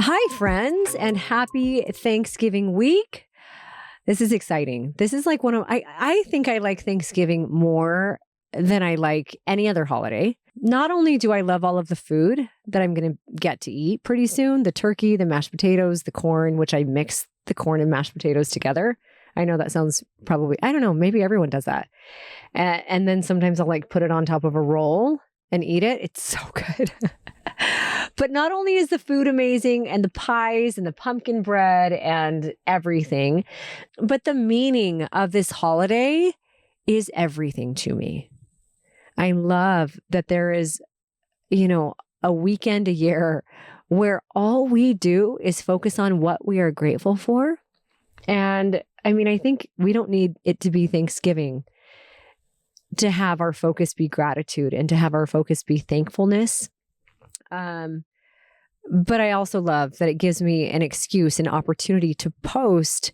Hi, friends, and happy Thanksgiving week. This is exciting. This is like I think I like Thanksgiving more than I like any other holiday. Not only do I love all of the food that I'm going to get to eat pretty soon, the turkey, the mashed potatoes, the corn, which I mix the corn and mashed potatoes together. I know that sounds probably, I don't know, maybe everyone does that. And then sometimes I'll like put it on top of a roll and eat it. It's so good. But not only is the food amazing and the pies and the pumpkin bread and everything, but the meaning of this holiday is everything to me. I love that there is, a weekend a year where all we do is focus on what we are grateful for. And I mean, I think we don't need it to be Thanksgiving to have our focus be gratitude and to have our focus be thankfulness. But I also love that it gives me an excuse, an opportunity to post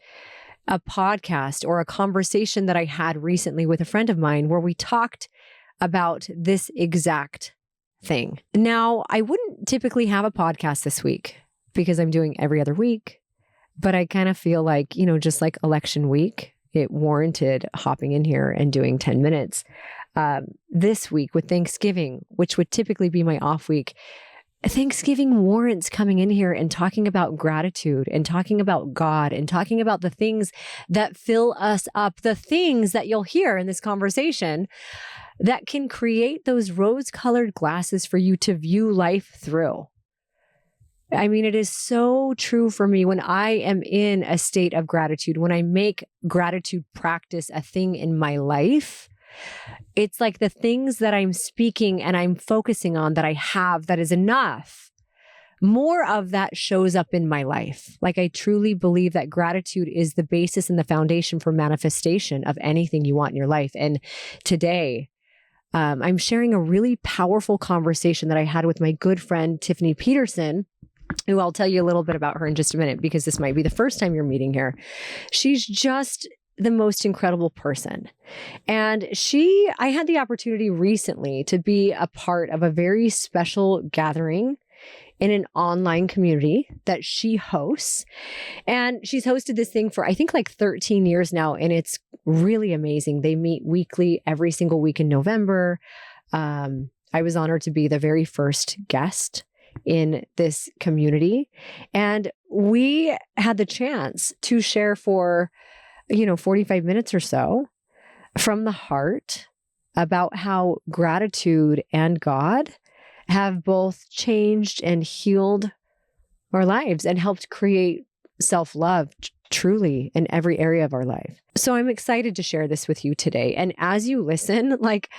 a podcast or a conversation that I had recently with a friend of mine where we talked about this exact thing. Now, I wouldn't typically have a podcast this week because I'm doing every other week, but I kind of feel like, just like election week, it warranted hopping in here and doing 10 minutes. This week with Thanksgiving, which would typically be my off week, Thanksgiving warrants coming in here and talking about gratitude and talking about God and talking about the things that fill us up, the things that you'll hear in this conversation that can create those rose-colored glasses for you to view life through. I mean, it is so true for me when I am in a state of gratitude, when I make gratitude practice a thing in my life. It's like the things that I'm speaking and I'm focusing on that I have that is enough. More of that shows up in my life. Like I truly believe that gratitude is the basis and the foundation for manifestation of anything you want in your life. And today, I'm sharing a really powerful conversation that I had with my good friend, Tiffany Peterson, who I'll tell you a little bit about her in just a minute, because this might be the first time you're meeting her. She's just the most incredible person. And I had the opportunity recently to be a part of a very special gathering in an online community that she hosts. And she's hosted this thing for, I think, like 13 years now. And it's really amazing. They meet weekly, every single week in November. I was honored to be the very first guest in this community. And we had the chance to share for 45 minutes or so from the heart about how gratitude and God have both changed and healed our lives and helped create self-love truly in every area of our life. So I'm excited to share this with you today. And as you listen, like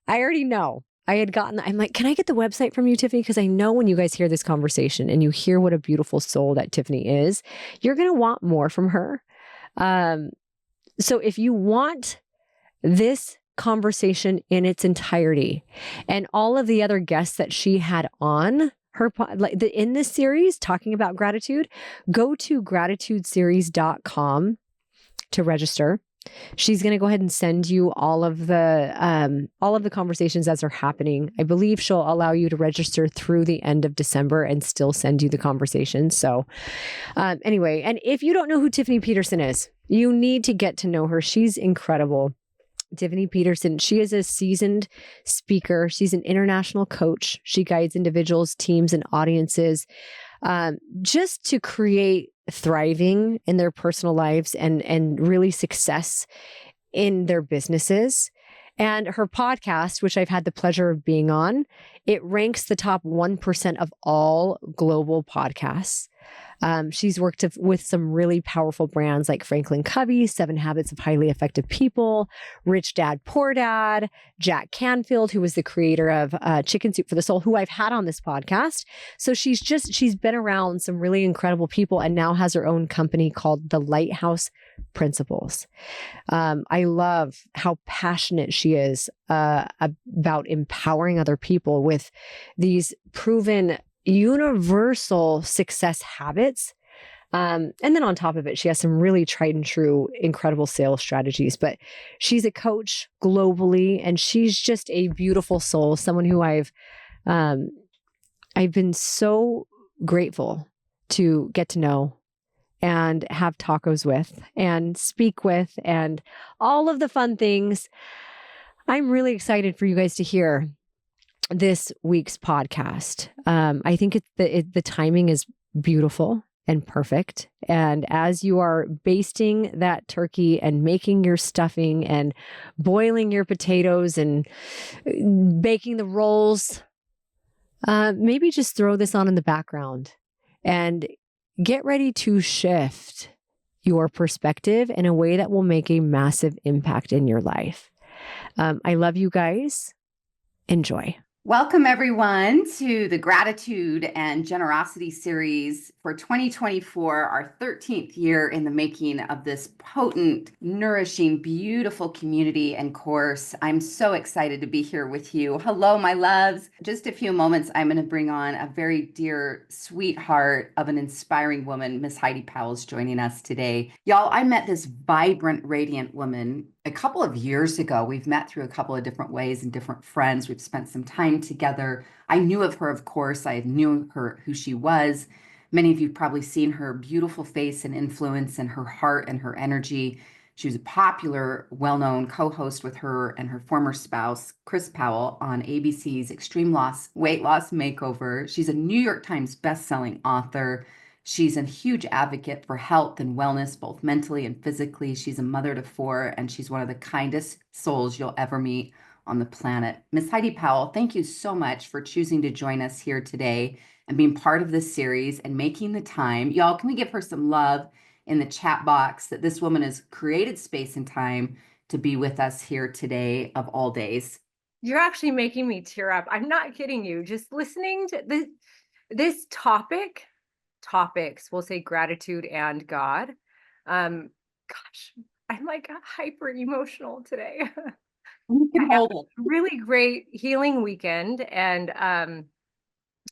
I already know I'm like, can I get the website from you, Tiffany? Because I know when you guys hear this conversation and you hear what a beautiful soul that Tiffany is, you're going to want more from her. So if you want this conversation in its entirety and all of the other guests that she had on her, in this series talking about gratitude, go to gratitudeseries.com to register. She's going to go ahead and send you all of the conversations as they're happening. I believe she'll allow you to register through the end of December and still send you the conversations. So anyway, and if you don't know who Tiffany Peterson is, you need to get to know her. She's incredible. Tiffany Peterson, she is a seasoned speaker. She's an international coach. She guides individuals, teams, and audiences just to create thriving in their personal lives and really success in their businesses. And her podcast, which I've had the pleasure of being on, it ranks the top 1% of all global podcasts. She's worked with some really powerful brands like Franklin Covey, 7 Habits of Highly Effective People, Rich Dad, Poor Dad, Jack Canfield, who was the creator of Chicken Soup for the Soul, who I've had on this podcast. So she's been around some really incredible people and now has her own company called The Lighthouse Principles. I love how passionate she is about empowering other people with these proven universal success habits. And then on top of it, she has some really tried and true, incredible sales strategies, but she's a coach globally and she's just a beautiful soul, someone who I've been so grateful to get to know and have tacos with and speak with and all of the fun things. I'm really excited for you guys to hear this week's podcast. I think the timing is beautiful and perfect. And as you are basting that turkey and making your stuffing and boiling your potatoes and baking the rolls, maybe just throw this on in the background and get ready to shift your perspective in a way that will make a massive impact in your life. I love you guys. Enjoy. Welcome, everyone, to the Gratitude and Generosity series for 2024, our 13th year in the making of this potent, nourishing, beautiful community and course. I'm so excited to be here with you. Hello, my loves. Just a few moments, I'm going to bring on a very dear sweetheart of an inspiring woman. Miss Heidi Powell is joining us today. Y'all, I met this vibrant, radiant woman a couple of years ago. We've met through a couple of different ways and different friends. We've spent some time together. I knew of her, of course. I knew her, who she was. Many of you have probably seen her beautiful face and influence and her heart and her energy. She was a popular, well-known co-host with her and her former spouse, Chris Powell, on ABC's Extreme Weight Loss Makeover. She's a New York Times best-selling author. She's a huge advocate for health and wellness, both mentally and physically. She's a mother to 4, and she's one of the kindest souls you'll ever meet on the planet. Miss Heidi Powell, thank you so much for choosing to join us here today and being part of this series and making the time. Y'all, can we give her some love in the chat box that this woman has created space and time to be with us here today of all days? You're actually making me tear up. I'm not kidding you. Just listening to this topics, we'll say gratitude and God. Gosh, I'm like hyper emotional today. You can hold it. Really great healing weekend. And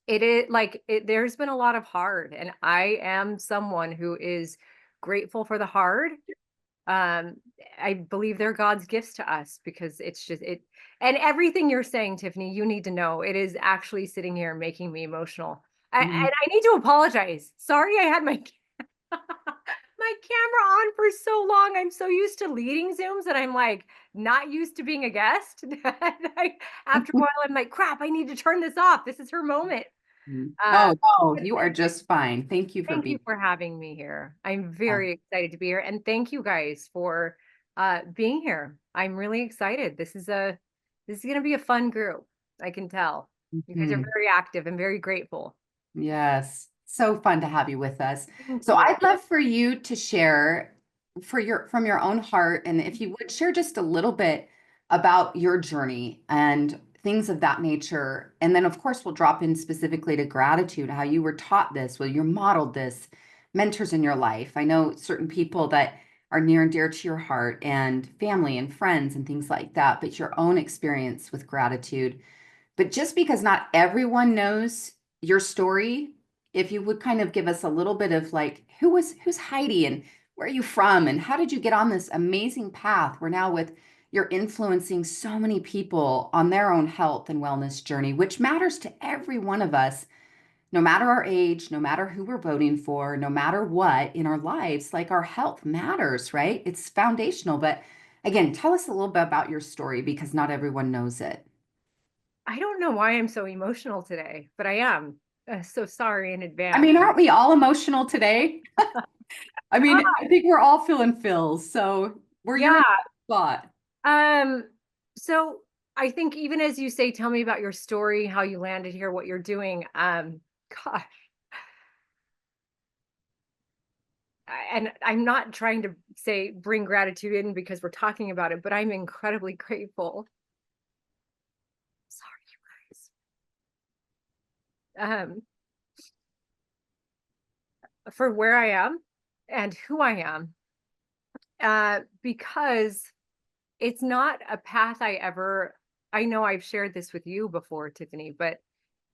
there's been a lot of hard, and I am someone who is grateful for the hard. I believe they're God's gifts to us, because it's just it. And everything you're saying, Tiffany, you need to know, it is actually sitting here making me emotional. And I need to apologize. Sorry, I had my my camera on for so long. I'm so used to leading Zooms that I'm like not used to being a guest. After a while, I'm like, crap, I need to turn this off. This is her moment. Oh, you are just fine. Thank you for having me here. I'm very excited to be here. And thank you guys for being here. I'm really excited. This is going to be a fun group. I can tell. You guys are very active and very grateful. Yes. So fun to have you with us. So I'd love for you to share from your own heart, and if you would share just a little bit about your journey and things of that nature. And then of course we'll drop in specifically to gratitude, how you were taught this, well, you're modeled this, mentors in your life. I know certain people that are near and dear to your heart, and family and friends and things like that, but your own experience with gratitude. But just because not everyone knows your story, if you would kind of give us a little bit of like, who's Heidi, and where are you from, and how did you get on this amazing path where now you're influencing so many people on their own health and wellness journey, which matters to every one of us, no matter our age, no matter who we're voting for, no matter what in our lives. Like, our health matters, right? It's foundational. But again, tell us a little bit about your story, because not everyone knows it. I don't know why I'm so emotional today, but I am. So sorry in advance. I mean, aren't we all emotional today? I mean, I think we're all feeling feels. So you're in that spot. So I think, even as you say, tell me about your story, how you landed here, what you're doing. Gosh. And I'm not trying to say bring gratitude in because we're talking about it, but I'm incredibly grateful. Sorry, you guys. For where I am and who I am. Because it's not a path I know I've shared this with you before, Tiffany, but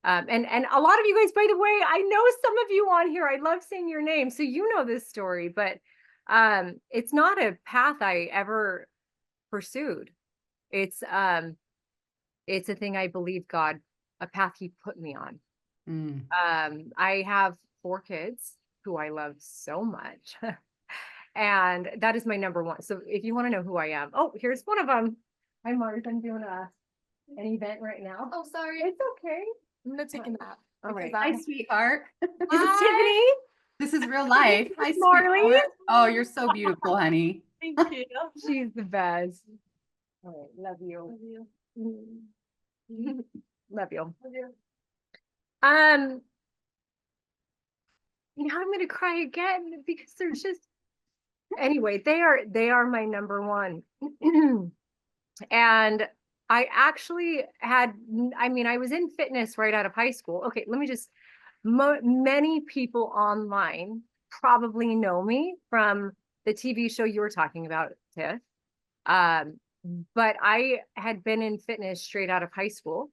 and a lot of you guys, by the way, I know some of you on here, I love saying your name, so you know this story, but it's not a path I ever pursued. It's a thing I believe a path he put me on. I have 4 kids who I love so much. And that is my number one. So if you want to know who I am, oh, here's one of them. Hi, Mars. I'm doing an event right now. Oh, sorry. It's okay. I'm gonna take a nap. All right. Hi, sweetheart. This is Tiffany. This is real life. Hi, Marley. sweetheart. Oh, you're so beautiful, honey. Thank you. She's the best. All right. Love you. Love you. Love you. Love you. Now I'm gonna cry again because they're just anyway, they are my number one. And I actually had, I mean, I was in fitness right out of high school. Okay, let me just, many people online probably know me from the TV show you were talking about, Tiff. But I had been in fitness straight out of high school,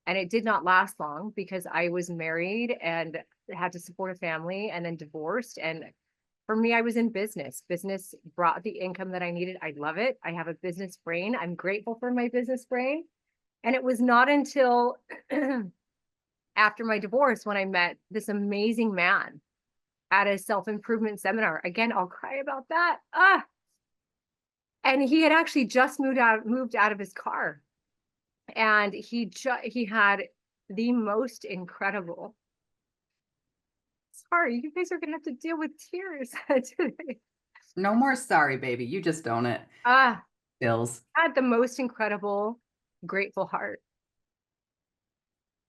and it did not last long because I was married and had to support a family and then divorced. And for me, I was in business. Business brought the income that I needed. I love it. I have a business brain. I'm grateful for my business brain. And it was not until after my divorce when I met this amazing man at a self-improvement seminar. Again, I'll cry about that. And he had actually just moved out of his car. And he had the most incredible. Sorry, you guys are gonna have to deal with tears today. No more sorry, baby. You just own it. Bills. Had the most incredible, grateful heart.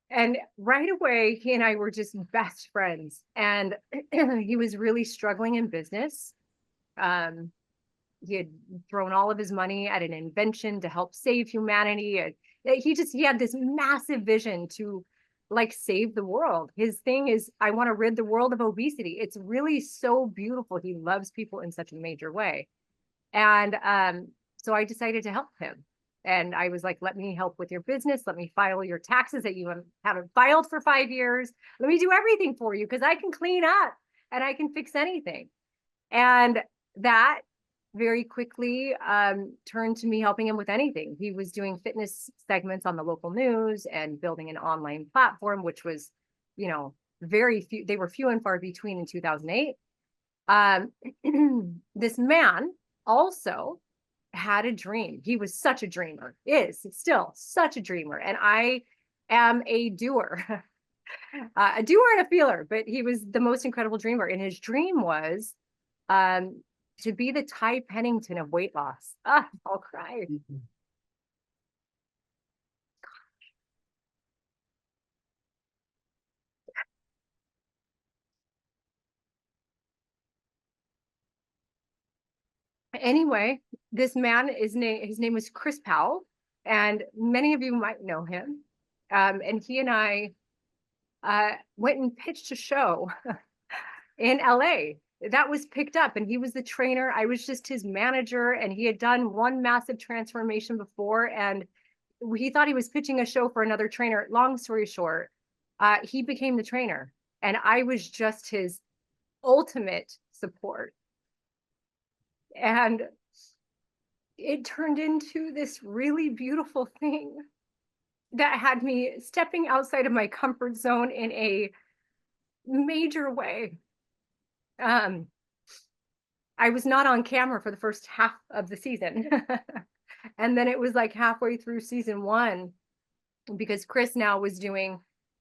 And right away, he and I were just best friends. And he was really struggling in business. He had thrown all of his money at an invention to help save humanity. He had this massive vision to like save the world. His thing is, I want to rid the world of obesity. It's really so beautiful. He loves people in such a major way. And so I decided to help him. And I was like, let me help with your business. Let me file your taxes that you haven't filed for 5 years. Let me do everything for you because I can clean up and I can fix anything. And that very quickly turned to me helping him with anything. He was doing fitness segments on the local news and building an online platform, which was, you know, very few. They were few and far between in 2008. This man also had a dream. He was such a dreamer, is still such a dreamer. And I am a doer, a doer and a feeler, but he was the most incredible dreamer. And his dream was to be the Ty Pennington of weight loss. I'll cry. Mhm. Anyway, this man, his name was Chris Powell, and many of you might know him. And he and I went and pitched a show in LA. That was picked up, and he was the trainer. I was just his manager, and he had done one massive transformation before, and he thought he was pitching a show for another trainer. Long story short, he became the trainer, and I was just his ultimate support. And it turned into this really beautiful thing that had me stepping outside of my comfort zone in a major way. I was not on camera for the first half of the season. And then it was like halfway through season 1, because Chris now was doing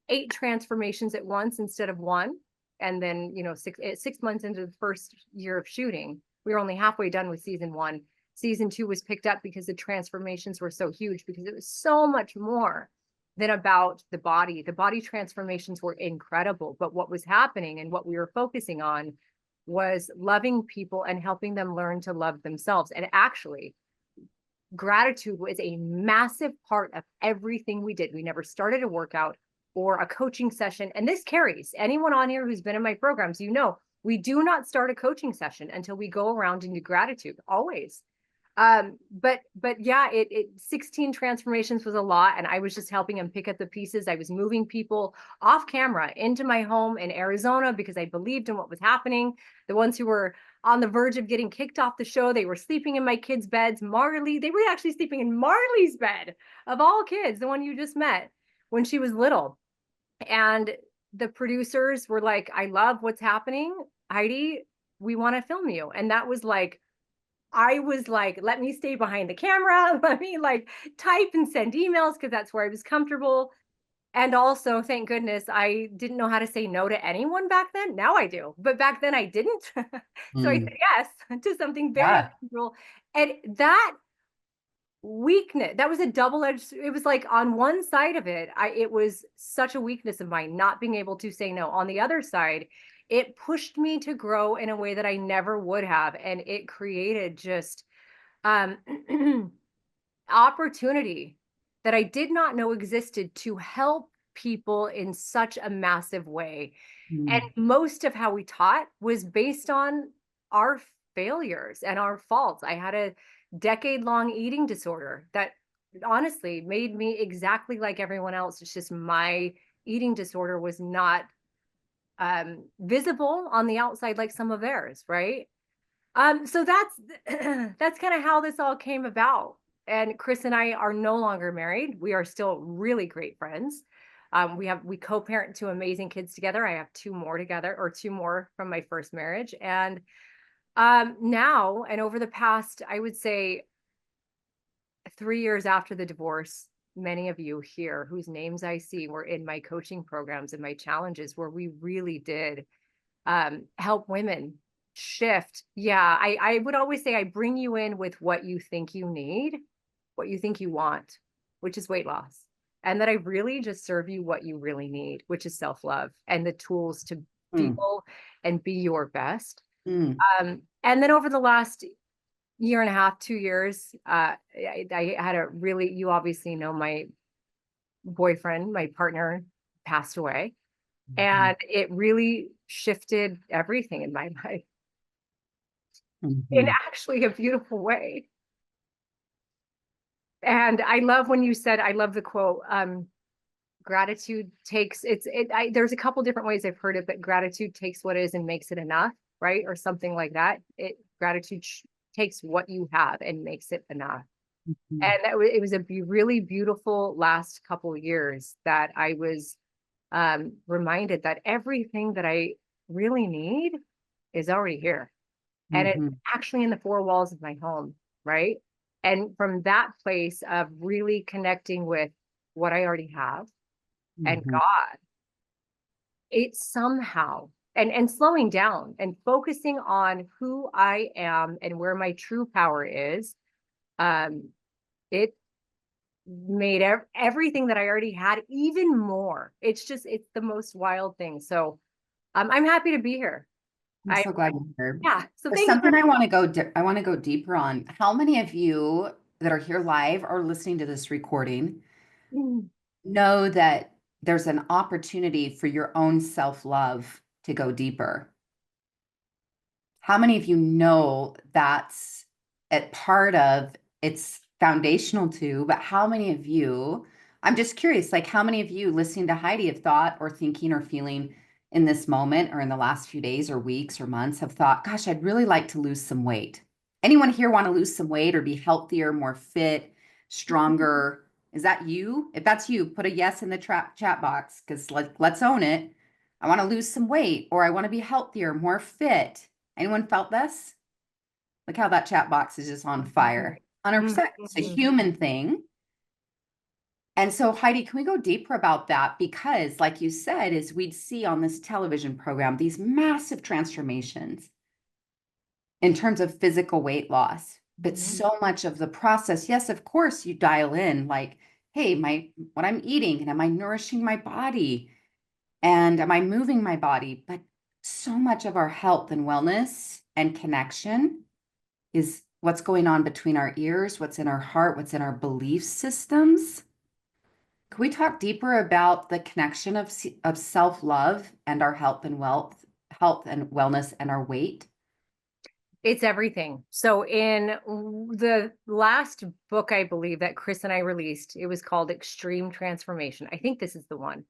8 transformations at once instead of 1. And then, you know, 6 months into the first year of shooting, we were only halfway done with season 1. Season 2 was picked up because the transformations were so huge, because it was so much more than about the body. The body transformations were incredible, but what was happening and what we were focusing on was loving people and helping them learn to love themselves. And actually, gratitude was a massive part of everything we did. We never started a workout or a coaching session. And this carries anyone on here who's been in my programs, you know, we do not start a coaching session until we go around and do gratitude, always. But yeah, 16 transformations was a lot. And I was just helping him pick up the pieces. I was moving people off camera into my home in Arizona because I believed in what was happening. The ones who were on the verge of getting kicked off the show, they were sleeping in my kids' beds. Marley, they were actually sleeping in Marley's bed, of all kids, the one you just met when she was little. And the producers were like, I love what's happening. Heidi, we want to film you. And that was like, I was like, let me stay behind the camera. Let me like type and send emails because that's where I was comfortable. And also, thank goodness, I didn't know how to say no to anyone back then. Now I do, but back then I didn't. So I said yes to something very Yeah. unusual. And that weakness, that was a double-edged, it was like on one side of it, it was such a weakness of mine, not being able to say no. On the other side, it pushed me to grow in a way that I never would have. And it created just um opportunity that I did not know existed to help people in such a massive way. And most of how we taught was based on our failures and our faults. I had a decade-long eating disorder that honestly made me exactly like everyone else. It's just my eating disorder was not visible on the outside like some of theirs, right? So that's that's kind of how this all came about. And Chris and I are no longer married. We are still really great friends. We co-parent two amazing kids together. I have two more together, or two more from my first marriage. And now, and over the past, I would say 3 years after the divorce, many of you here whose names I see were in my coaching programs and my challenges, where we really did help women shift. Yeah, I would always say I bring you in with what you think you need, what you think you want, which is weight loss. And that I really just serve you what you really need, which is self-love and the tools to feel and be your best. And then over the last year and a half, 2 years, I had a really, you obviously know my boyfriend, my partner passed away. And it really shifted everything in my life in actually a beautiful way. And I love when you said, I love the quote, gratitude takes, there's a couple different ways I've heard it, but gratitude takes what is and makes it enough, right? Or something like that. Gratitude takes what you have and makes it enough. And it was a really beautiful last couple of years that I was reminded that everything that I really need is already here. And it's actually in the four walls of my home, right? And from that place of really connecting with what I already have and God, it's somehow, and slowing down and focusing on who I am and where my true power is, it made everything that I already had even more. It's the most wild thing. So I'm happy to be here. I'm so glad you're here. Yeah. So There's thank you. something I want to go deeper on. How many of you that are here live or listening to this recording know that there's an opportunity for your own self-love to go deeper? How many of you know that's at part of it's foundational to, but how many of you, I'm just curious, like how many of you listening to Heidi have thought or thinking or feeling in this moment or in the last few days or weeks or months have thought, gosh, I'd really like to lose some weight. Anyone here want to lose some weight or be healthier, more fit, stronger? Is that you? If that's you, put a yes in the chat box, because let's own it. I want to lose some weight, or I want to be healthier, more fit. Anyone felt this? Look how that chat box is just on fire. 100%. It's a human thing. And so, Heidi, can we go deeper about that? Because like you said, as we'd see on this television program, these massive transformations in terms of physical weight loss, but so much of the process, yes, of course, you dial in like, hey, what I'm eating, and am I nourishing my body? And am I moving my body? But so much of our health and wellness and connection is what's going on between our ears, what's in our heart, what's in our belief systems. Can we talk deeper about the connection of self-love and our health and wellness and our weight? It's everything. So in the last book, I believe that Chris and I released, it was called Extreme Transformation. I think this is the one.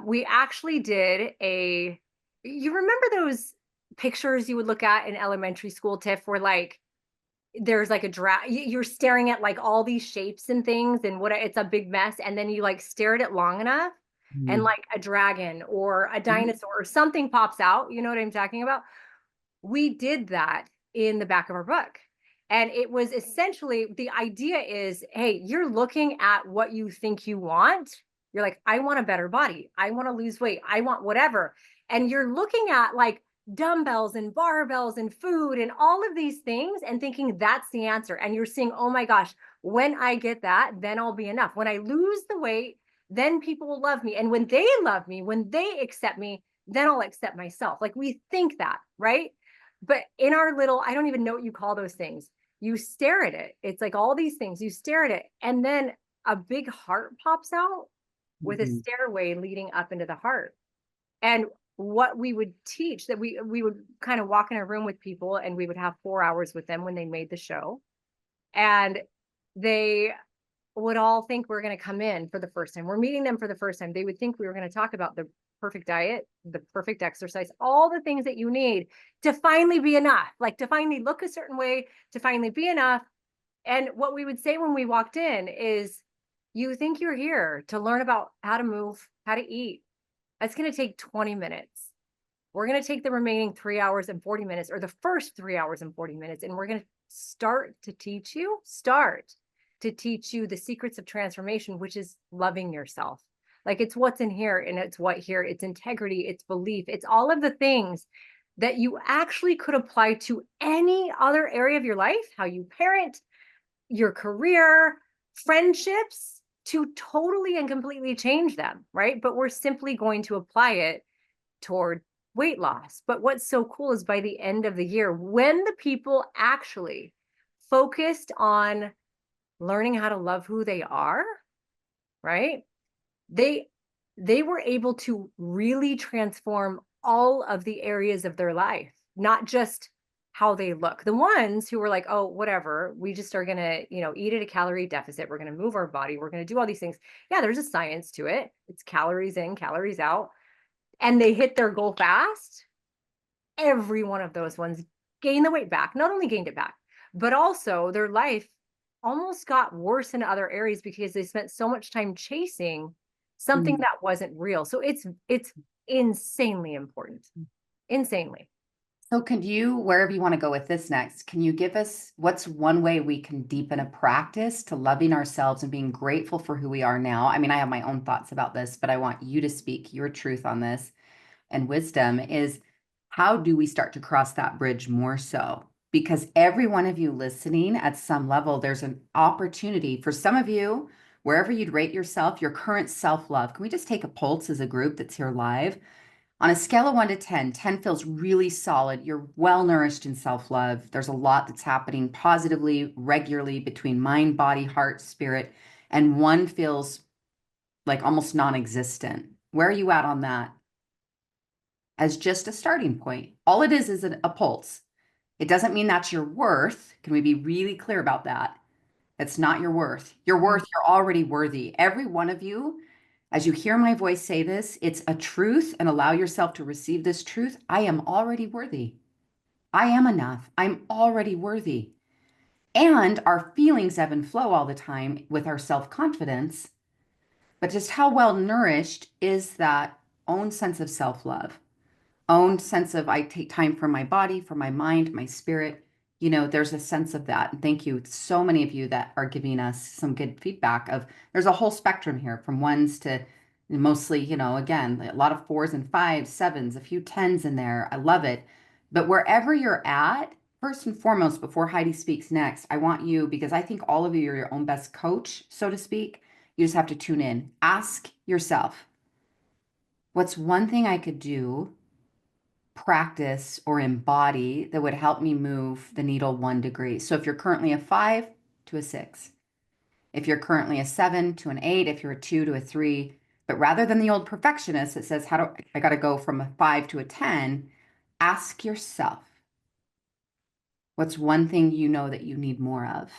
We actually did you remember those pictures you would look at in elementary school, Tiff, where like, there's like a draft, you're staring at like all these shapes and things and it's a big mess. And then you like stare at it long enough and Mm. like a dragon or a dinosaur or something pops out. You know what I'm talking about? We did that in the back of our book. And it was essentially, the idea is, hey, you're looking at what you think you want. You're like, I want a better body. I want to lose weight. I want whatever. And you're looking at like dumbbells and barbells and food and all of these things and thinking that's the answer. And you're seeing, oh my gosh, when I get that, then I'll be enough. When I lose the weight, then people will love me. And when they love me, when they accept me, then I'll accept myself. Like we think that, right? But in our little, I don't even know what you call those things. You stare at it. It's like all these things, you stare at it. And then a big heart pops out with a stairway leading up into the heart. And what we would teach that we would kind of walk in a room with people and we would have 4 hours with them when they made the show. And they would all think we're going to come in for the first time. We're meeting them for the first time. They would think we were going to talk about the perfect diet, the perfect exercise, all the things that you need to finally be enough, like to finally look a certain way, to finally be enough. And what we would say when we walked in is, you think you're here to learn about how to move, how to eat. That's going to take 20 minutes. We're going to take the remaining 3 hours and 40 minutes, or the first 3 hours and 40 minutes, and we're going to start to teach you the secrets of transformation, which is loving yourself. Like it's what's in here and it's what here, it's integrity, it's belief, it's all of the things that you actually could apply to any other area of your life, how you parent, your career, friendships, to totally and completely change them, right? But we're simply going to apply it toward weight loss. But what's so cool is by the end of the year, when the people actually focused on learning how to love who they are, right? They were able to really transform all of the areas of their life, not just how they look. The ones who were like, oh, whatever, we just are going to, eat at a calorie deficit. We're going to move our body. We're going to do all these things. Yeah, there's a science to it. It's calories in, calories out. And they hit their goal fast. Every one of those ones gained the weight back, not only gained it back, but also their life almost got worse in other areas because they spent so much time chasing something that wasn't real. So it's insanely important. Insanely. So can you, wherever you want to go with this next, can you give us what's one way we can deepen a practice to loving ourselves and being grateful for who we are now? I mean, I have my own thoughts about this, but I want you to speak your truth on this and wisdom is, how do we start to cross that bridge more so? Because every one of you listening at some level, there's an opportunity for some of you, wherever you'd rate yourself, your current self-love. Can we just take a pulse as a group that's here live? On a scale of 1 to 10, 10 feels really solid. You're well nourished in self-love. There's a lot that's happening positively, regularly between mind, body, heart, spirit, and 1 feels like almost non-existent. Where are you at on that? As just a starting point. All it is a pulse. It doesn't mean that's your worth. Can we be really clear about that? That's not your worth. Your worth, you're already worthy. Every one of you, as you hear my voice say this, it's a truth, and allow yourself to receive this truth. I am already worthy. I am enough. I'm already worthy. And our feelings ebb and flow all the time with our self-confidence. But just how well nourished is that own sense of self-love? Own sense of, I take time for my body, for my mind, my spirit. There's a sense of that. And thank you. So many of you that are giving us some good feedback of, there's a whole spectrum here from 1s to mostly, again, a lot of 4s and 5s, 7s, a few 10s in there. I love it. But wherever you're at, first and foremost, before Heidi speaks next, I want you, because I think all of you are your own best coach, so to speak. You just have to tune in. Ask yourself, what's one thing I could do, practice, or embody that would help me move the needle 1 degree? So if you're currently a 5 to a 6, if you're currently a 7 to an 8, if you're a 2 to a 3, but rather than the old perfectionist that says, I got to go from a 5 to a 10, ask yourself, what's one thing you know that you need more of?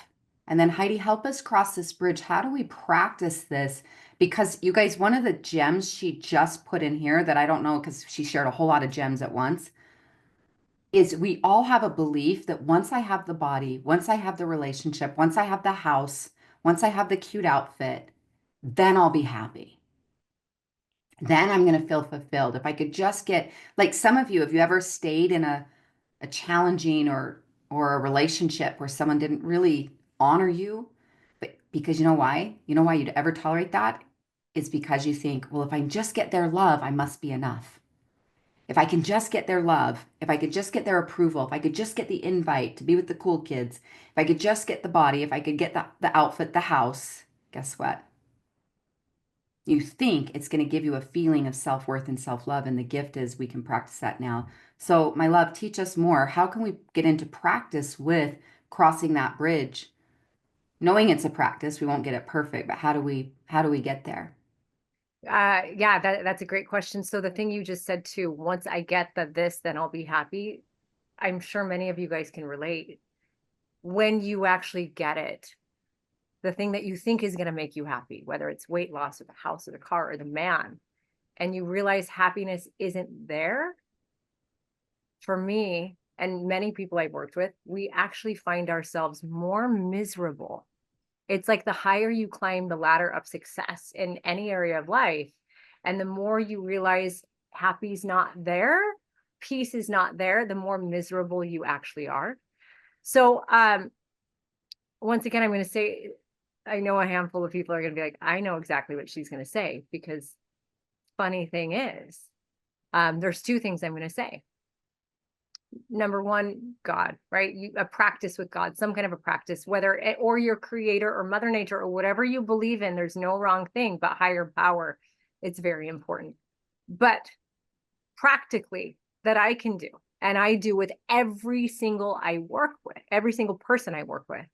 And then Heidi, help us cross this bridge. How do we practice this? Because you guys, one of the gems she just put in here that I don't know, because she shared a whole lot of gems at once, is we all have a belief that once I have the body, once I have the relationship, once I have the house, once I have the cute outfit, then I'll be happy. then I'm going to feel fulfilled. If I could just get, like some of you, have you ever stayed in a challenging or a relationship where someone didn't really honor you? But because you know why? You know why you'd ever tolerate that? Is because you think, well, if I just get their love, I must be enough. If I can just get their love, if I could just get their approval, if I could just get the invite to be with the cool kids, if I could just get the body, if I could get the outfit, the house, guess what? You think it's going to give you a feeling of self-worth and self-love, and the gift is we can practice that now. So, my love, teach us more. How can we get into practice with crossing that bridge? Knowing it's a practice, we won't get it perfect, but how do we get there? Yeah, that's a great question. So the thing you just said too, once I get this, then I'll be happy. I'm sure many of you guys can relate. When you actually get it, the thing that you think is going to make you happy, whether it's weight loss or the house or the car or the man, and you realize happiness isn't there, for me and many people I've worked with, we actually find ourselves more miserable. It's like the higher you climb the ladder of success in any area of life, and the more you realize happy's not there, peace is not there, the more miserable you actually are. So once again, I'm going to say, I know a handful of people are going to be like, I know exactly what she's going to say, because funny thing is, there's two things I'm going to say. Number one, God, right? A practice with God, some kind of a practice, whether it, or your creator or mother nature or whatever you believe in, there's no wrong thing, but higher power. It's very important. But practically that I can do, and I do with every single I work with, every single person I work with,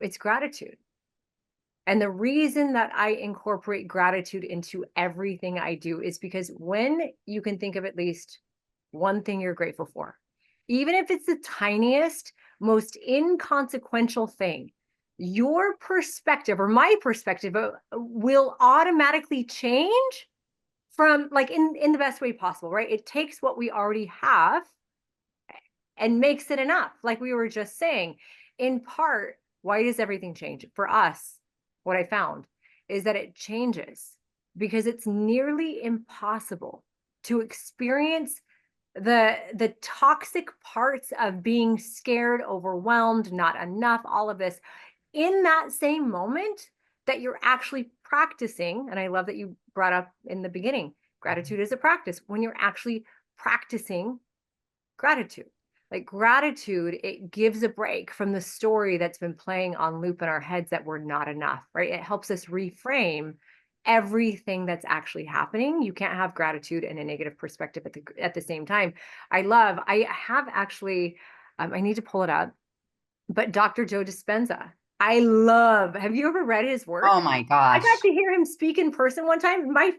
it's gratitude. And the reason that I incorporate gratitude into everything I do is because when you can think of at least one thing you're grateful for, even if it's the tiniest, most inconsequential thing, your perspective or my perspective will automatically change from, like, in the best way possible, right? It takes what we already have and makes it enough. Like we were just saying, in part, why does everything change? For us, what I found is that it changes because it's nearly impossible to experience the toxic parts of being scared, overwhelmed, not enough, all of this in that same moment that you're actually practicing. And I love that you brought up in the beginning, gratitude is a practice. When you're actually practicing gratitude, like gratitude, it gives a break from the story that's been playing on loop in our heads that we're not enough, right? It helps us reframe everything that's actually happening. You can't have gratitude and a negative perspective at the same time. I have actually, I need to pull it up, but Dr. Joe Dispenza, have you ever read his work? Oh my I gosh. got to hear him speak in person one time. My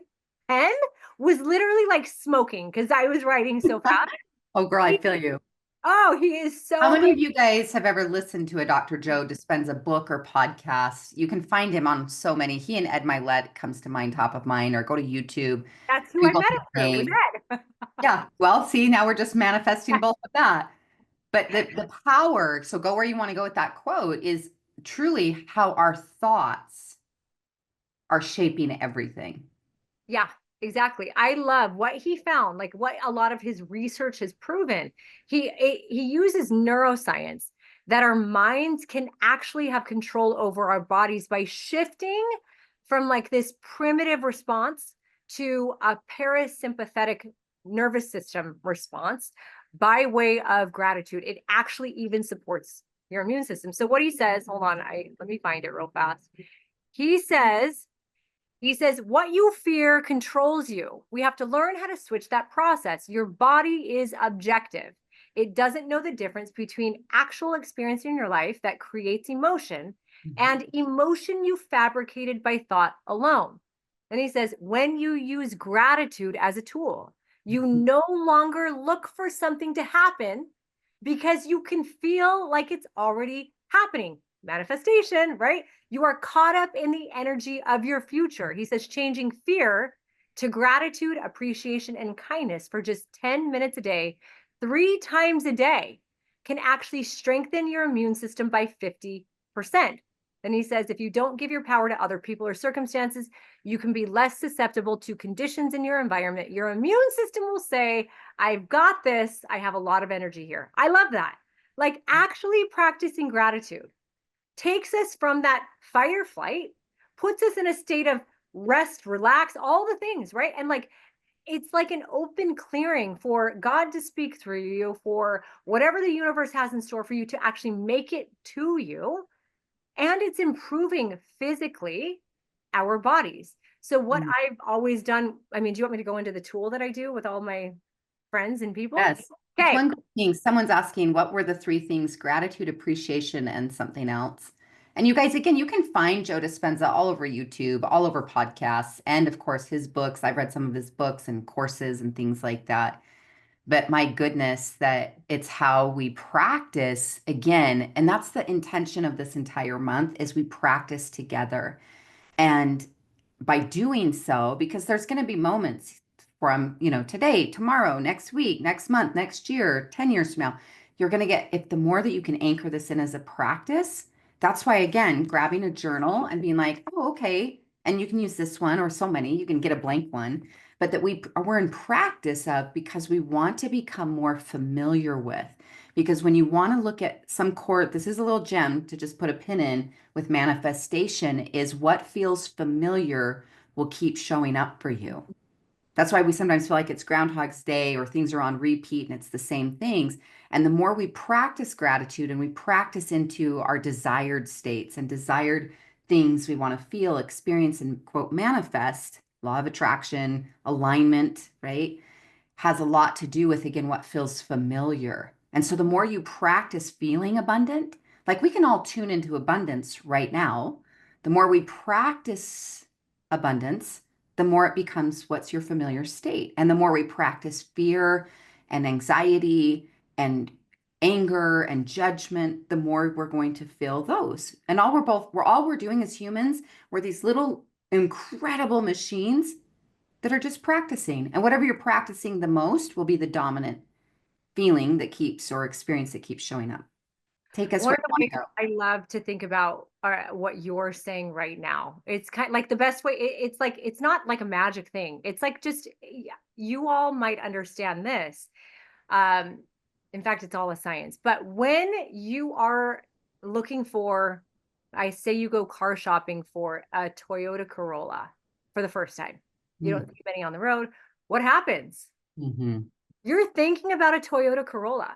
pen was literally like smoking because I was writing so fast. Oh, girl, I feel you. Oh, he is so How many of you guys have ever listened to a Dr. Joe Dispenza book or podcast? You can find him on so many. He and Ed Milet comes to mind, top of mind, or go to YouTube, That's who I Google met his him through, was name. Ed. Yeah, well, see, now we're just manifesting both of that. But the power, so go where you want to go with that quote, is truly how our thoughts are shaping everything. Yeah, exactly. I love what he found, like what a lot of his research has proven. He uses neuroscience that our minds can actually have control over our bodies by shifting from like this primitive response to a parasympathetic nervous system response by way of gratitude. It actually even supports your immune system. So what he says, hold on, let me find it real fast. He says what you fear controls you. We have to learn how to switch that process. Your body is objective. It doesn't know the difference between actual experience in your life that creates emotion and emotion you fabricated by thought alone. And he says, when you use gratitude as a tool, you no longer look for something to happen because you can feel like it's already happening. Manifestation, right? You are caught up in the energy of your future. He says changing fear to gratitude, appreciation, and kindness for just 10 minutes a day, 3 times a day, can actually strengthen your immune system by 50%. Then he says, if you don't give your power to other people or circumstances, you can be less susceptible to conditions in your environment. Your immune system will say, I've got this. I have a lot of energy here. I love that. Like actually practicing gratitude takes us from that fight or flight, puts us in a state of rest, relax, all the things, right? And like, it's like an open clearing for God to speak through you, for whatever the universe has in store for you to actually make it to you. And it's improving physically our bodies. So what I've always done, I mean, do you want me to go into the tool that I do with all my friends and people? Yes. Okay. One good thing, someone's asking, what were the 3 things? Gratitude, appreciation, and something else. And you guys, again, you can find Joe Dispenza all over YouTube, all over podcasts, and of course his books. I've read some of his books and courses and things like that. But my goodness, that it's how we practice again. And that's the intention of this entire month is we practice together. And by doing so, because there's going to be moments from, today, tomorrow, next week, next month, next year, 10 years from now, you're going to get, if the more that you can anchor this in as a practice, that's why, again, grabbing a journal and being like, oh, okay. And you can use this one or so many, you can get a blank one, but that we're in practice of because we want to become more familiar with. Because when you want to look at some core, this is a little gem to just put a pin in with manifestation, is what feels familiar will keep showing up for you. That's why we sometimes feel like it's Groundhog's Day or things are on repeat and it's the same things. And the more we practice gratitude and we practice into our desired states and desired things we want to feel, experience, and quote, manifest, law of attraction, alignment, right? Has a lot to do with, again, what feels familiar. And so the more you practice feeling abundant, like we can all tune into abundance right now, the more we practice abundance, the more it becomes what's your familiar state. And the more we practice fear and anxiety and anger and judgment, the more we're going to feel those. And all we're doing as humans, we're these little incredible machines that are just practicing. And whatever you're practicing the most will be the dominant feeling that keeps or experience that keeps showing up. Take us One where of the you ways want to I love to think about what you're saying right now. It's kind of like the best way. It's like, it's not like a magic thing. It's like just, you all might understand this. Um, in fact, it's all a science. But when you are looking for, I say you go car shopping for a Toyota Corolla for the first time, you don't see many on the road. What happens? Mm-hmm. You're thinking about a Toyota Corolla.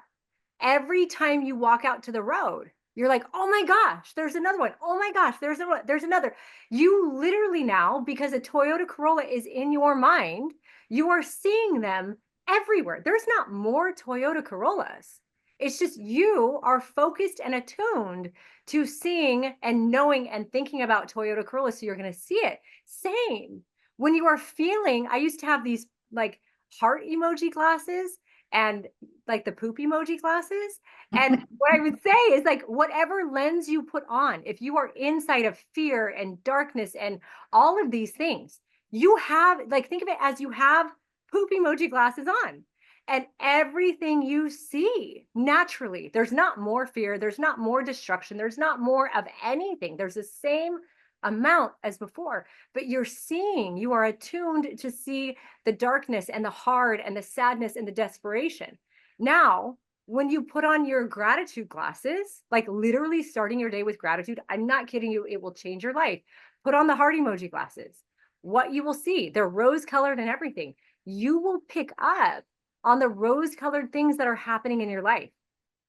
Every time you walk out to the road, you're like, oh my gosh, there's another one. Oh my gosh, there's another. You literally now, because a Toyota Corolla is in your mind, you are seeing them everywhere. There's not more Toyota Corollas. It's just you are focused and attuned to seeing and knowing and thinking about Toyota Corolla. So you're going to see it. Same when you are feeling, I used to have these like heart emoji glasses and like the poop emoji glasses. And what I would say is like, whatever lens you put on, if you are inside of fear and darkness and all of these things, you have, like, think of it as you have poop emoji glasses on. And everything you see naturally, there's not more fear, there's not more destruction, there's not more of anything. There's the same amount as before, but you're seeing, you are attuned to see the darkness and the hard and the sadness and the desperation. Now, when you put on your gratitude glasses, like literally starting your day with gratitude, I'm not kidding you, it will change your life. Put on the heart emoji glasses. What you will see, they're rose colored and everything. You will pick up on the rose colored things that are happening in your life.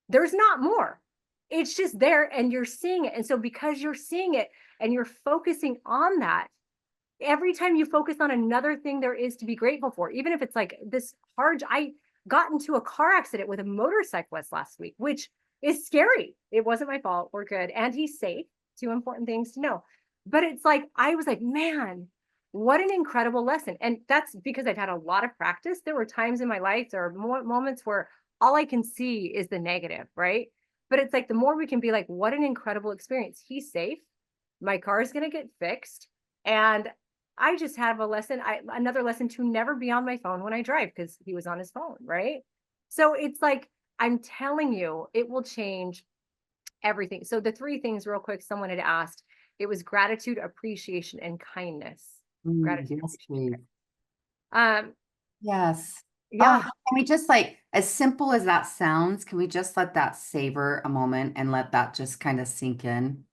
There's not more. It's just there and you're seeing it. And so because you're seeing it and you're focusing on that, every time you focus on another thing there is to be grateful for, even if it's like this hard, I got into a car accident with a motorcyclist last week, which is scary. It wasn't my fault. We're good. And he's safe. 2 important things to know. But it's like, I was like, man, what an incredible lesson. And that's because I've had a lot of practice. There were times in my life, there are moments where all I can see is the negative, right? But it's like, the more we can be like, what an incredible experience. He's safe. My car is going to get fixed. And I just have another lesson to never be on my phone when I drive because he was on his phone, right? So it's like, I'm telling you, it will change everything. So the 3 things real quick, someone had asked, It was gratitude, appreciation, and kindness. Gratitude. Yes, please. Um, Yes. yeah. Oh, can we just like, as simple as that sounds, can we just let that savor a moment and let that just kind of sink in?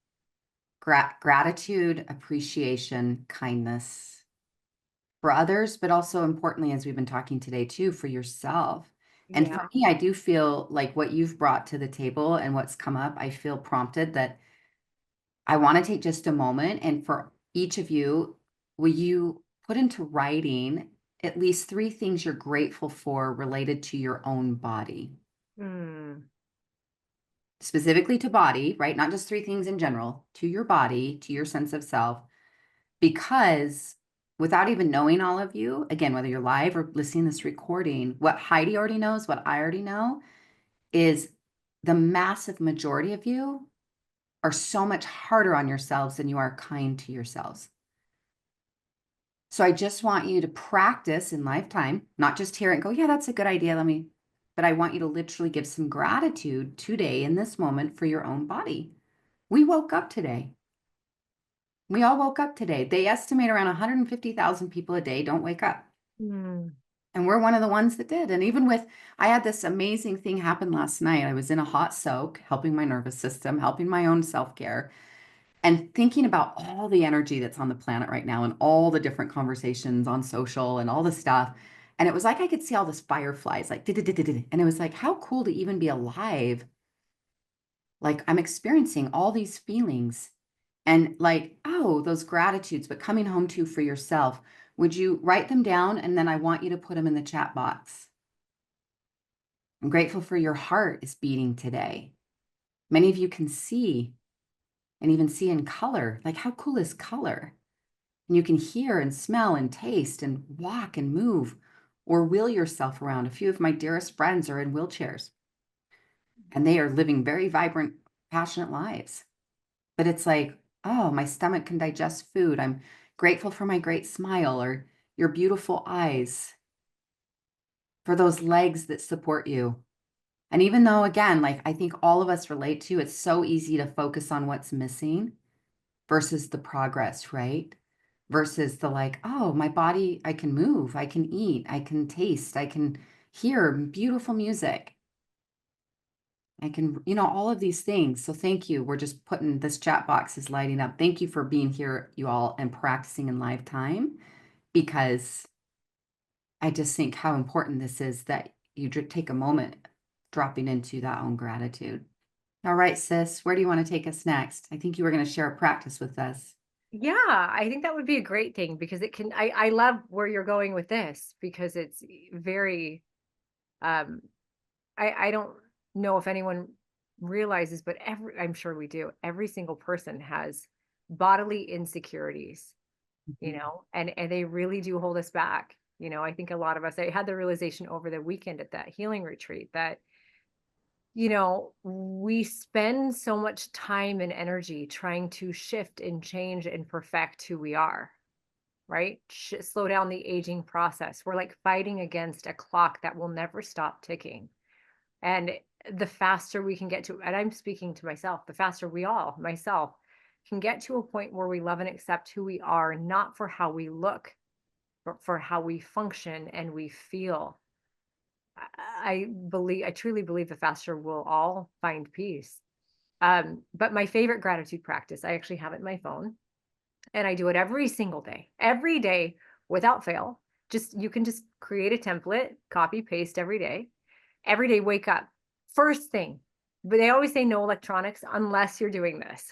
Gratitude, appreciation, kindness for others, but also importantly, as we've been talking today too, for yourself. And Yeah. for me, I do feel like what you've brought to the table and what's come up, I feel prompted that I want to take just a moment, and for each of you, will you put into writing at least 3 things you're grateful for related to your own body? Hmm. Specifically to body, right? Not just 3 things in general, to your body, to your sense of self, because without even knowing all of you, again, whether you're live or listening to this recording, what Heidi already knows, what I already know, is the massive majority of you are so much harder on yourselves than you are kind to yourselves. So I just want you to practice in lifetime, not just hear it and go, yeah, that's a good idea. But I want you to literally give some gratitude today in this moment for your own body. We woke up today. We all woke up today. They estimate around 150,000 people a day don't wake up. Hmm. And we're one of the ones that did. And even with, I had this amazing thing happen last night. I was in a hot soak, helping my nervous system, helping my own self-care, and thinking about all the energy that's on the planet right now and all the different conversations on social and all the stuff. And it was like I could see all these fireflies, like, and it was like, how cool to even be alive. Like I'm experiencing all these feelings and like, oh, those gratitudes, but coming home to for yourself. Would you write them down? And then I want you to put them in the chat box. I'm grateful for your heart is beating today. Many of you can see and even see in color. Like, how cool is color? And you can hear and smell and taste and walk and move or wheel yourself around. A few of my dearest friends are in wheelchairs and they are living very vibrant, passionate lives. But it's like, oh, my stomach can digest food. I'm grateful for my great smile or your beautiful eyes, for those legs that support you. And even though, again, like I think all of us relate to, it's so easy to focus on what's missing versus the progress, right? Versus the like, oh, my body, I can move, I can eat, I can taste, I can hear beautiful music. I can, all of these things. So thank you. We're just putting this chat box is lighting up. Thank you for being here, you all, and practicing in live time, because I just think how important this is that you take a moment dropping into that own gratitude. All right, sis, where do you want to take us next? I think you were going to share a practice with us. Yeah, I think that would be a great thing because it can, I love where you're going with this because it's very, um, I don't know if anyone realizes, but I'm sure we do. Every single person has bodily insecurities, and they really do hold us back. I think a lot of us, I had the realization over the weekend at that healing retreat that, we spend so much time and energy trying to shift and change and perfect who we are, right? Slow down the aging process. We're like fighting against a clock that will never stop ticking. And the faster we can get to, and I'm speaking to myself, the faster myself, can get to a point where we love and accept who we are, not for how we look, but for how we function and we feel. I truly believe the faster we'll all find peace. But my favorite gratitude practice, I actually have it in my phone and I do it every day without fail. You can just create a template, copy, paste every day, wake up. First thing, but they always say no electronics unless you're doing this.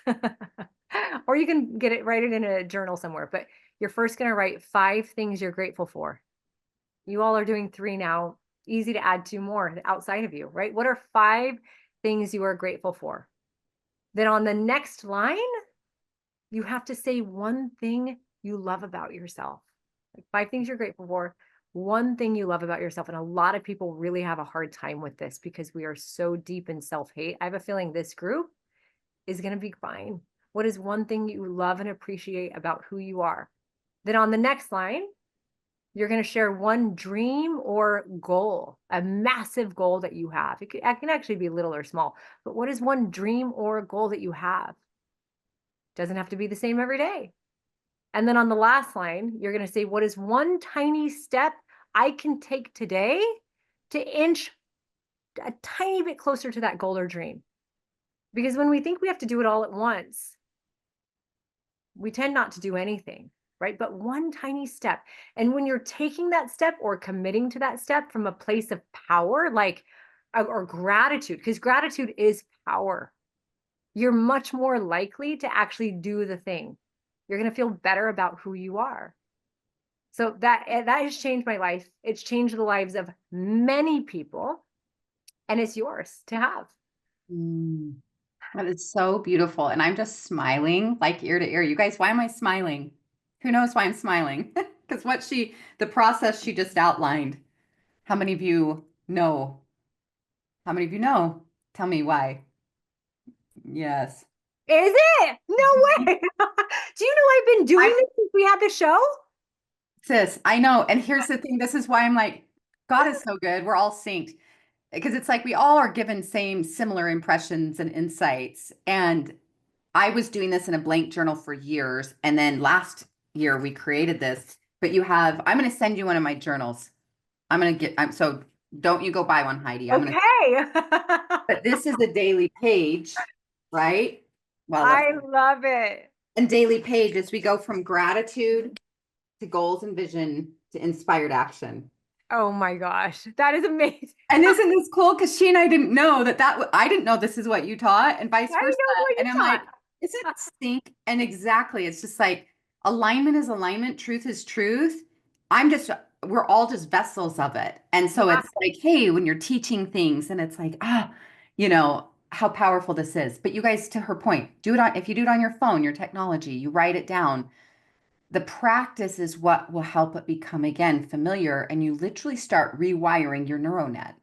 Or you can write it in a journal somewhere, but you're first going to write 5 things you're grateful for. You all are doing 3 now. Easy to add 2 more outside of you, right? What are 5 things you are grateful for? Then on the next line, you have to say 1 thing you love about yourself. Like 5 things you're grateful for, 1 thing you love about yourself. And a lot of people really have a hard time with this because we are so deep in self-hate. I have a feeling this group is going to be fine. What is 1 thing you love and appreciate about who you are? Then on the next line, you're going to share 1 dream or goal, a massive goal that you have. It can actually be little or small, but what is 1 dream or goal that you have? Doesn't have to be the same every day. And then on the last line, you're going to say, what is one tiny step I can take today to inch a tiny bit closer to that goal or dream? Because when we think we have to do it all at once, we tend not to do anything, right? But one tiny step. And when you're taking that step or committing to that step from a place of power, like, or gratitude, because gratitude is power, you're much more likely to actually do the thing. You're going to feel better about who you are. So that has changed my life. It's changed the lives of many people, and it's yours to have. That is so beautiful. And I'm just smiling like ear to ear. You guys, why am I smiling? Who knows why I'm smiling? Because the process she just outlined, how many of you know? How many of you know? Tell me why. Yes. Is it? No way. Do you know I've been doing this since we had the show? Sis, I know. And here's the thing. This is why I'm like, God is so good. We're all synced. Because it's like we all are given similar impressions and insights. And I was doing this in a blank journal for years. And then last year we created this. But I'm going to send you one of my journals. So don't you go buy one, Heidi. Okay. But this is a daily page, right? Well, I love it. and daily pages, we go from gratitude to goals and vision to inspired action. Oh my gosh. That is amazing. And isn't this cool? Because she and I didn't know I didn't know this is what you taught and vice I versa. know what you And I'm taught. like, is it sync? And exactly. It's just like alignment is alignment. Truth is truth. We're all just vessels of it. And so Yeah. it's like, hey, when you're teaching things and it's like, how powerful this is. But you guys, to her point, if you do it on your phone, your technology, you write it down. The practice is what will help it become, again, familiar. And you literally start rewiring your neural net.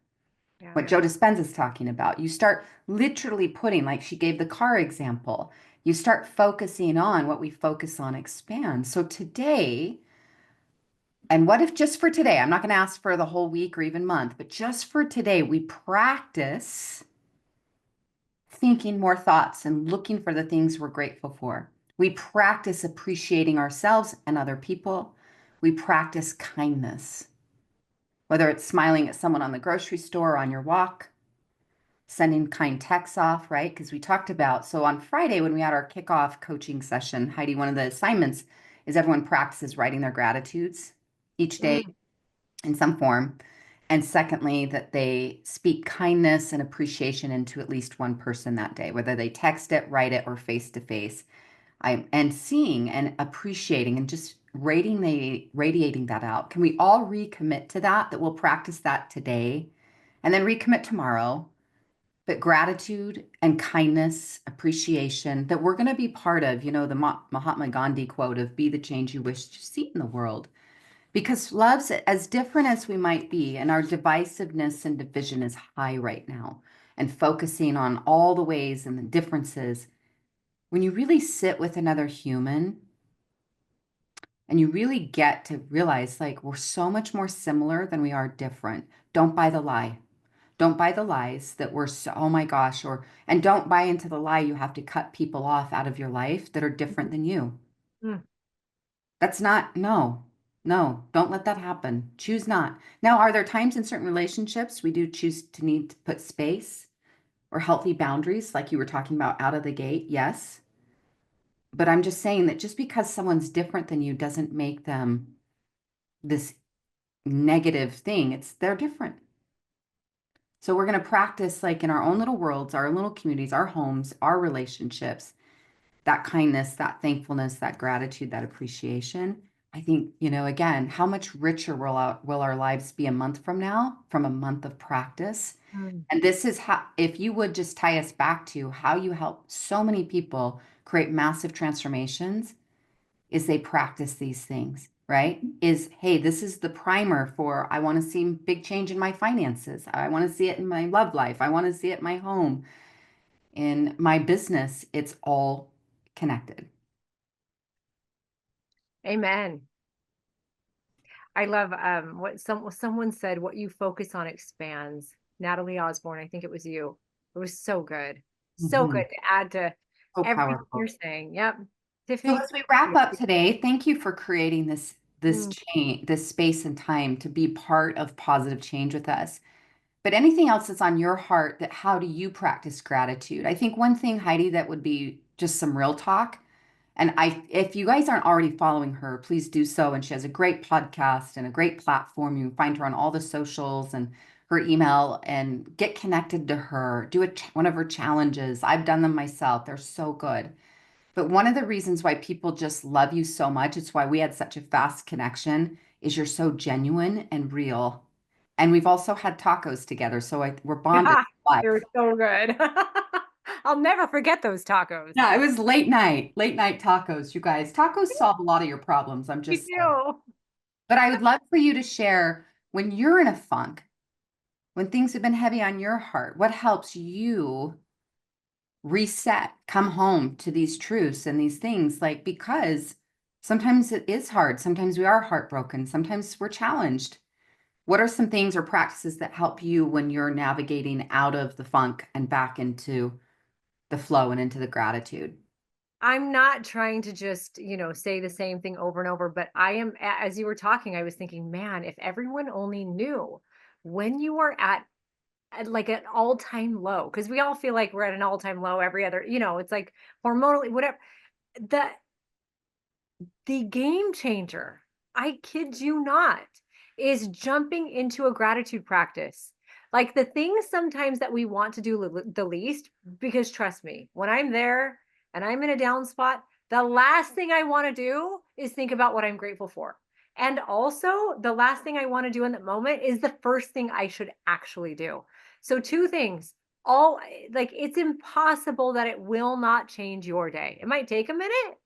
Yeah. What Joe Dispenza is talking about. You start literally putting, like she gave the car example, you start focusing on what we focus on expands. So today, and what if just for today, I'm not going to ask for the whole week or even month, but just for today, we practice thinking more thoughts and looking for the things we're grateful for. We practice appreciating ourselves and other people. We practice kindness, whether it's smiling at someone on the grocery store or on your walk, sending kind texts off, right? Because we talked about, so on Friday when we had our kickoff coaching session, Heidi, one of the assignments is everyone practices writing their gratitudes each day in some form. And secondly, that they speak kindness and appreciation into at least one person that day, whether they text it, write it, or face to face. And seeing and appreciating and just radiating that out. Can we all recommit to that we'll practice that today and then recommit tomorrow? But gratitude and kindness, appreciation, that we're going to be part of, the Mahatma Gandhi quote of be the change you wish to see in the world. Because love's as different as we might be, and our divisiveness and division is high right now, and focusing on all the ways and the differences. When you really sit with another human and you really get to realize like we're so much more similar than we are different, don't buy the lie. Don't buy the lies that we're so, oh my gosh, and don't buy into the lie you have to cut people off out of your life that are different than you. That's not, no, don't let that happen. Choose not. Now, are there times in certain relationships we do choose to need to put space or healthy boundaries, like you were talking about out of the gate? Yes. But I'm just saying that just because someone's different than you doesn't make them this negative thing. They're different. So we're going to practice like in our own little worlds, our own little communities, our homes, our relationships, that kindness, that thankfulness, that gratitude, that appreciation. I think, again, how much richer will our lives be a month from now from a month of practice? And this is how, if you would just tie us back to how you help so many people create massive transformations, is they practice these things, right? Hey, this is the primer for, I want to see big change in my finances. I want to see it in my love life. I want to see it in my home, in my business. It's all connected. Amen. I love what someone said, what you focus on expands. Natalie Osborne, I think it was you. It was so good. So good to add to So everything powerful. you're saying. Yep. So Tiffany. as we wrap up today, thank you for creating this Mm. change, this space and time to be part of positive change with us. But anything else that's on your heart, that how do you practice gratitude? I think one thing, Heidi, that would be just some real talk. And if you guys aren't already following her, please do so. And she has a great podcast and a great platform. You can find her on all the socials and her email, and get connected to her. Do one of her challenges. I've done them myself. They're so good. But one of the reasons why people just love you so much, it's why we had such a fast connection, is you're so genuine and real. And we've also had tacos together, so we're bonded Yeah, for they were life. so good. I'll never forget those tacos. Yeah, it was late night tacos, you guys. Tacos solve a lot of your problems, I'm Me just saying. too. But I would love for you to share when you're in a funk, when things have been heavy on your heart, what helps you reset, come home to these truths and these things, like, because sometimes it is hard. Sometimes we are heartbroken. Sometimes we're challenged. What are some things or practices that help you when you're navigating out of the funk and back into the flow and into the gratitude? I'm not trying to just, say the same thing over and over, but I am, as you were talking, I was thinking, man, if everyone only knew when you are at like an all-time low, because we all feel like we're at an all-time low every other, it's like hormonally, whatever. The the game changer, I kid you not, is jumping into a gratitude practice. Like the things sometimes that we want to do the least, because trust me, when I'm there and I'm in a down spot, the last thing I want to do is think about what I'm grateful for. And also, the last thing I want to do in that moment is the first thing I should actually do. So, two things. All like it's impossible that it will not change your day. It might take a minute,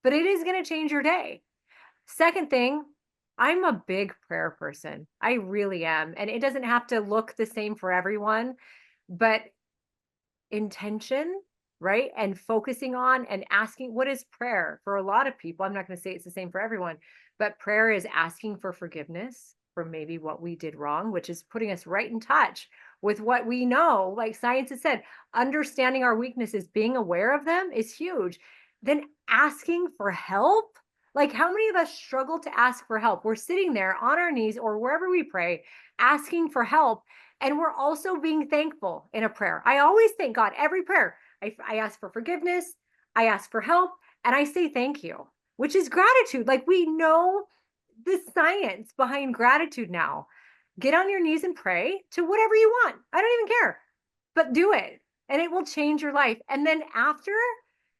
but it is going to change your day. Second thing, I'm a big prayer person. I really am. And it doesn't have to look the same for everyone, but intention, right? And focusing on and asking, what is prayer for a lot of people? I'm not going to say it's the same for everyone, but prayer is asking for forgiveness for maybe what we did wrong, which is putting us right in touch with what we know. Like science has said, understanding our weaknesses, being aware of them is huge. Then asking for help. Like, how many of us struggle to ask for help? We're sitting there on our knees or wherever we pray, asking for help. And we're also being thankful in a prayer. I always thank God every prayer. I ask for forgiveness, I ask for help, and I say thank you, which is gratitude. Like we know the science behind gratitude now. Get on your knees and pray to whatever you want. I don't even care, but do it and it will change your life. And then after,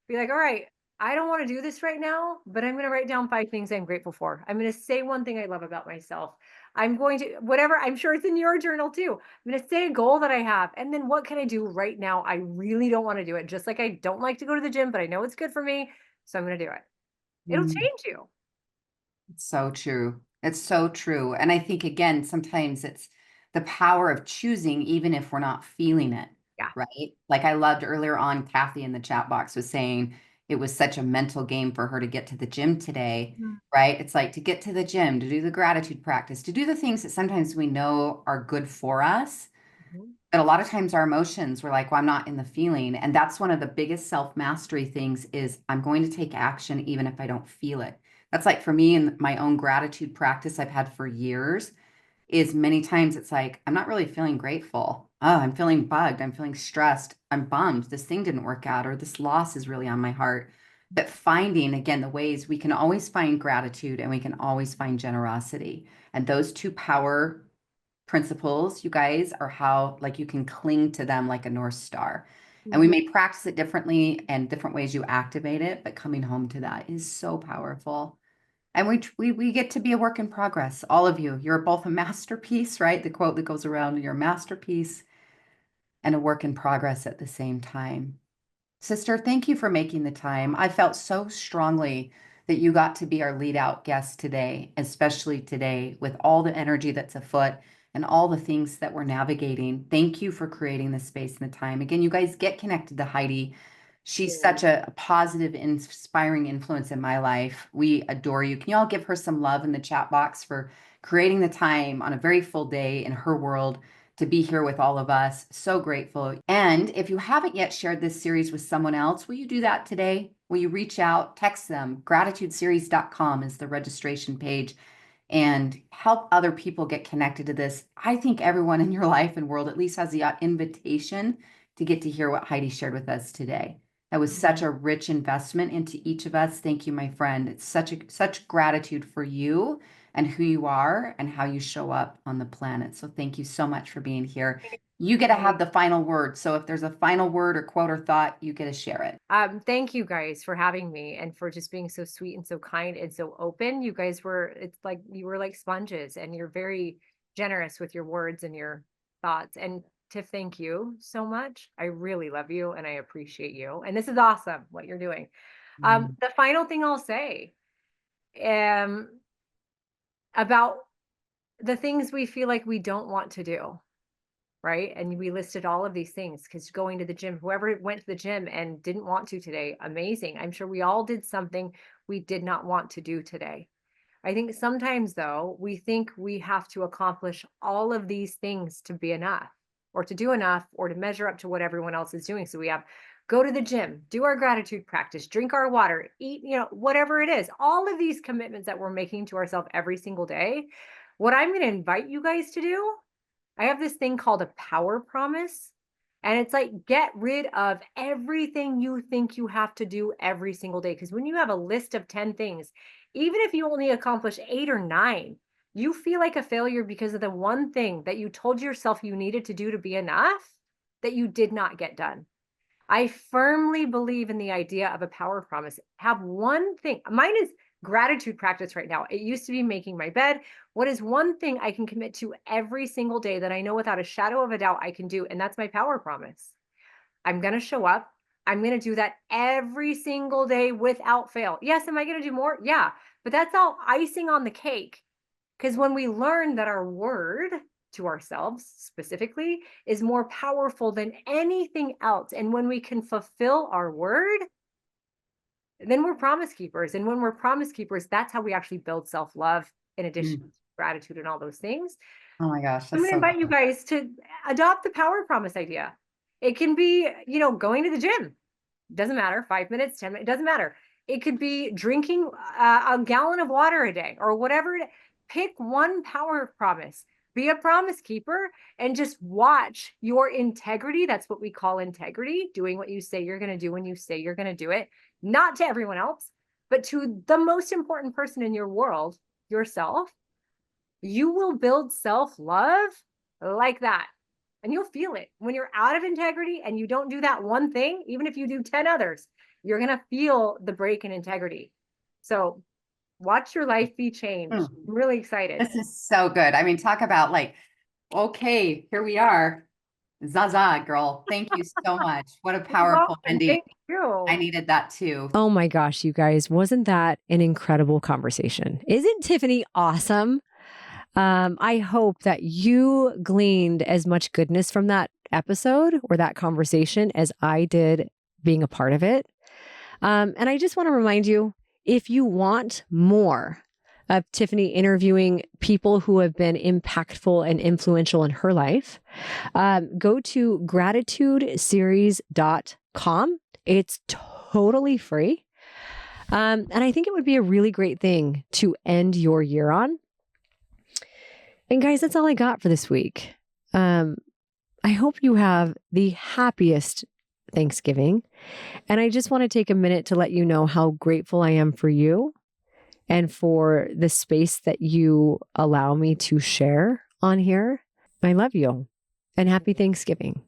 be like, all right, I don't want to do this right now, but I'm going to write down 5 things I'm grateful for. I'm going to say one thing I love about myself. I'm going to, whatever, I'm sure it's in your journal too. I'm going to say a goal that I have. And then what can I do right now? I really don't want to do it. Just like I don't like to go to the gym, but I know it's good for me. So I'm going to do it. It'll Mm. change you. It's so true. It's so true. And I think, again, sometimes it's the power of choosing, even if we're not feeling it, Yeah. right? Like I loved earlier on, Kathy in the chat box was saying it was such a mental game for her to get to the gym today, Mhm. right? It's like to get to the gym, to do the gratitude practice, to do the things that sometimes we know are good for us. Mhm. But a lot of times our emotions, we're like, well, I'm not in the feeling. And that's one of the biggest self-mastery things is I'm going to take action even if I don't feel it. That's like for me in my own gratitude practice I've had for years is many times it's like, I'm not really feeling grateful. Oh, I'm feeling bugged. I'm feeling stressed. I'm bummed. This thing didn't work out, or this loss is really on my heart. But finding, again, the ways we can always find gratitude and we can always find generosity. And those two power principles, you guys, are how like you can cling to them like a North Star. And we may practice it differently and different ways you activate it, but coming home to that is so powerful. And we get to be a work in progress. All of you, you're both a masterpiece, right? The quote that goes around, you're a masterpiece and a work in progress at the same time. Sister, thank you for making the time. I felt so strongly that you got to be our lead out guest today, especially today with all the energy that's afoot and all the things that we're navigating. Thank you for creating the space and the time. Again, you guys get connected to Heidi. She's such a positive, inspiring influence in my life. We adore you. Can you all give her some love in the chat box for creating the time on a very full day in her world to be here with all of us. So grateful. And if you haven't yet shared this series with someone else, will you do that today? Will you reach out, text them? Gratitudeseries.com is the registration page, and help other people get connected to this. I think everyone in your life and world at least has the invitation to get to hear what Heidi shared with us today. That was such a rich investment into each of us. Thank you, my friend. It's such gratitude for you and who you are and how you show up on the planet. So thank you so much for being here. You get to have the final word. So if there's a final word or quote or thought, you get to share it. Thank you guys for having me and for just being so sweet and so kind and so open. You guys it's like you were like sponges, and you're very generous with your words and your thoughts. And Tiff, thank you so much. I really love you and I appreciate you. And this is awesome what you're doing. The final thing I'll say about the things we feel like we don't want to do. Right. And we listed all of these things, because going to the gym, whoever went to the gym and didn't want to today, amazing. I'm sure we all did something we did not want to do today. I think sometimes, though, we think we have to accomplish all of these things to be enough, or to do enough, or to measure up to what everyone else is doing. So we have go to the gym, do our gratitude practice, drink our water, eat, whatever it is, all of these commitments that we're making to ourselves every single day. What I'm going to invite you guys to do, I have this thing called a power promise. And it's like, get rid of everything you think you have to do every single day. Because when you have a list of 10 things, even if you only accomplish 8 or 9, you feel like a failure because of the one thing that you told yourself you needed to do to be enough that you did not get done. I firmly believe in the idea of a power promise. Have one thing. Mine is gratitude practice right now. It used to be making my bed. What is one thing I can commit to every single day that I know without a shadow of a doubt I can do? And that's my power promise. I'm going to show up. I'm going to do that every single day without fail. Yes. Am I going to do more? Yeah. But that's all icing on the cake. Because when we learn that our word to ourselves specifically is more powerful than anything else, and when we can fulfill our word, then we're promise keepers. And when we're promise keepers, that's how we actually build self-love, in addition to gratitude and all those things. Oh my gosh. I'm going to invite you guys to adopt the power promise idea. It can be, going to the gym. Doesn't matter. 5 minutes, 10 minutes, doesn't matter. It could be drinking a gallon of water a day, or whatever. Pick one power promise. Be a promise keeper and just watch your integrity. That's what we call integrity, doing what you say you're going to do when you say you're going to do it, not to everyone else, but to the most important person in your world, yourself. You will build self-love like that. And you'll feel it when you're out of integrity and you don't do that one thing. Even if you do 10 others, you're going to feel the break in integrity. So watch your life be changed. I'm really excited. This is so good. I mean, talk about okay, here we are. Zaza, girl. Thank you so much. What a powerful ending. Thank you. I needed that too. Oh my gosh, you guys, wasn't that an incredible conversation? Isn't Tiffany awesome? I hope that you gleaned as much goodness from that episode or that conversation as I did being a part of it. And I just want to remind you, if you want more of Tiffany interviewing people who have been impactful and influential in her life, go to gratitudeseries.com. It's totally free. And I think it would be a really great thing to end your year on. And guys, that's all I got for this week. I hope you have the happiest Thanksgiving. And I just want to take a minute to let you know how grateful I am for you and for the space that you allow me to share on here. I love you and happy Thanksgiving.